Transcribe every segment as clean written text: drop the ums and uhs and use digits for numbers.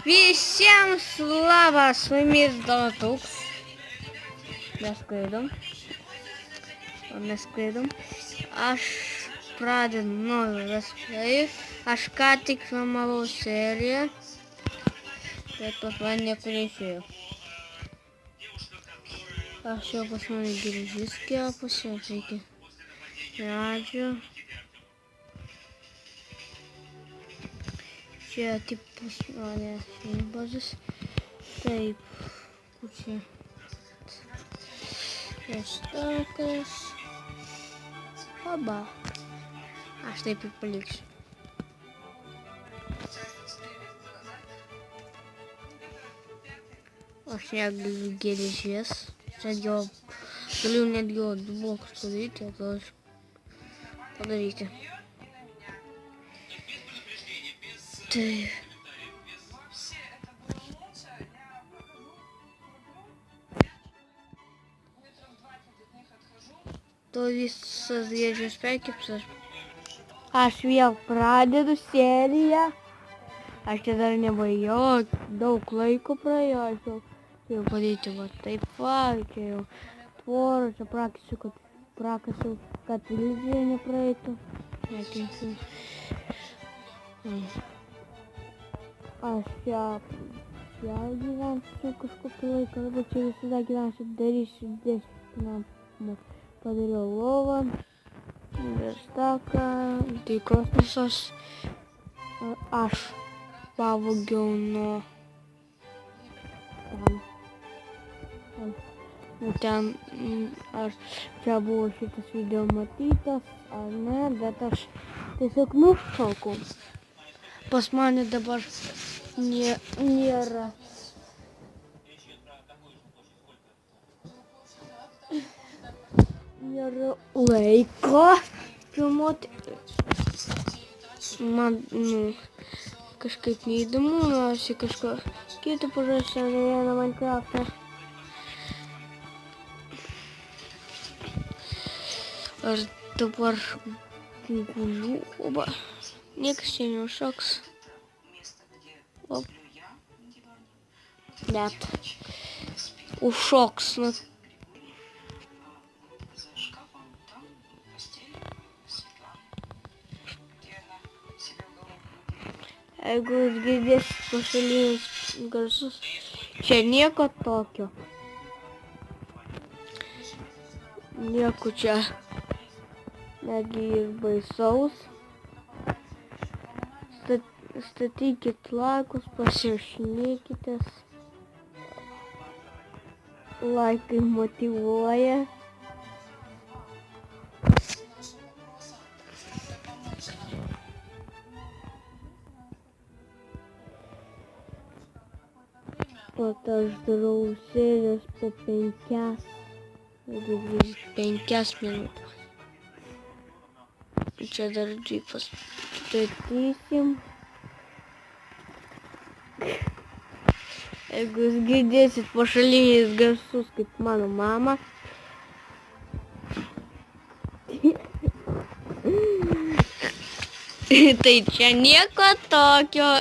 Visiems labas, su jumis Donatuks. Nesklaidom. Aš pradedu naują vespėjų. Aš ką tik filmavau seriją, bet pas mane niekur neišėjo. Aš jau pas mane geležis kepusi, reikia medžio. Čia taip pas mane šeimbažis. Taip, kur čia? Šeštakas. Oba. Aš taip ir paliksiu. Aš negaliu geležies. Galiu netgi du blokus padaryti, o gal aš padaryti. Taip. To visas geležies perkipsas. Aš vėl pradedu seriją. Aš čia dar nebaigiau, daug laiko praėjo. Aš jau padaryti va taip va, čia jau tvorą, čia prakasiu, kad vizija nepraeitų. Aš čia gyvensiu kažkokį laiką, arba čia visada gyvensiu, darysiu dėstinamą. Padariau lovą, verstaką, tai kosmosas. Aš pavogiau nuo ten, aš čia buvo šitas video matytas, ar ne, bet aš tiesiog nušokau. Pas mane dabar nėra. Nėra laiko filmuoti. Man, kažkaip neįdomu, aš į kažko kitą pažaisiu, ne vieną Minecraftą. Aš dabar guliu, oba, niekas čia neužšoks. Net užšoks. Jeigu jūs girdėsit pašalinius garsus, čia nieko tokio. Nieko čia netgi ir baisaus. Statykit laikus, pasirašinėkitės. Laikai motyvuoja. Vat aš darau serijas po 5 minutės. Čia dar džipą statysim. Jeigu jūs girdėsit pašalinius garsus kaip mano mama. Tai čia nieko tokio.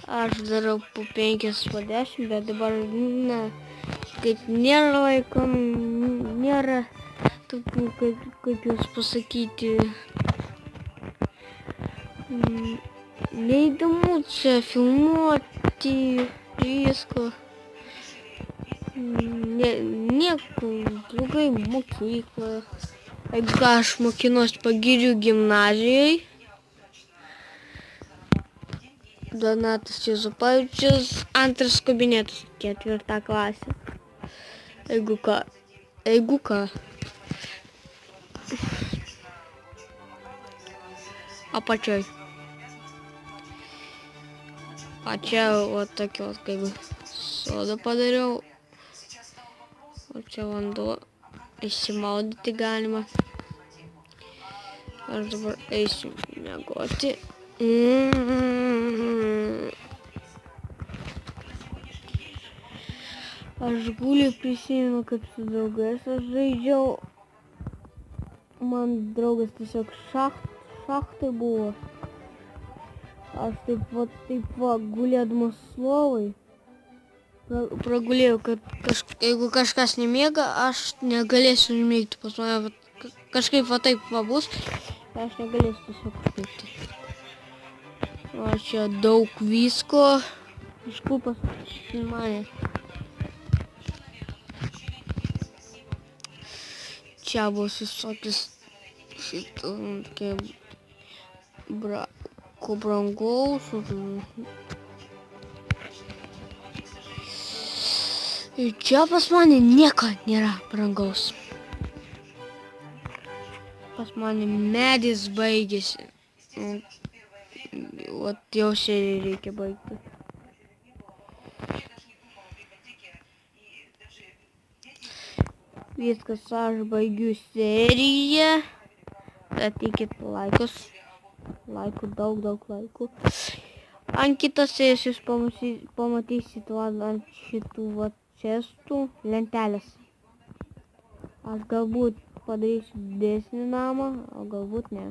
Aš darau po 5 po 10, bet dabar, kaip nėra laiko, nėra tokių, kaip jūs pasakyti, neįdomu čia filmuoti visko. Nieko, blogai mokykloje. Jeigu aš mokinuosi Pagirių gimnazijoj, Donatas Juzupavičius, 2 kabinetas, 4 klasė. Jeigu ką. Apačioj. Čia va tokios, kaip sodą padariau. O čia vanduo. Išsimaudyti galima. Aš dabar eisiu miegoti. Aš guliu, prisimenu, kaip su draugais aš žaidžiau. Man draugas tiesiog šachtai buvo. Aš taip va gulėdamas lovai pragulėjau, kad jeigu kažkas nemiega, aš negalėsiu užmigti. Pas mane kažkaip va taip va bus, aš negalėsiu tiesiog užmigti. O čia daug visko. Iš kur pas mane. Čia bus visokius tokie ko brangaus. Ir čia pas mane nieko nėra brangaus. Pas mane medis baigėsi. Vat jau seriją reikia baigti. Viskas, aš baigiu seriją. Statykit laikus. Laikų, daug laikų. Ant kitos serijos jūs pamatysit ant šitų čestų lentelės. Aš galbūt padarysiu didesnį namą, o galbūt ne.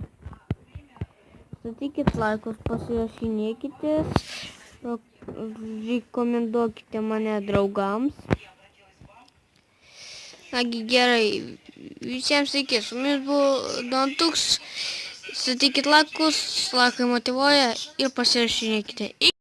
Statykit laikus, pasirašinėkite, rekomenduokite mane draugams. Nagi gerai, visiems sveiki, su mumis buvo Dantuks, statykit laikus, laikai motyvuoja ir pasirašinėkite.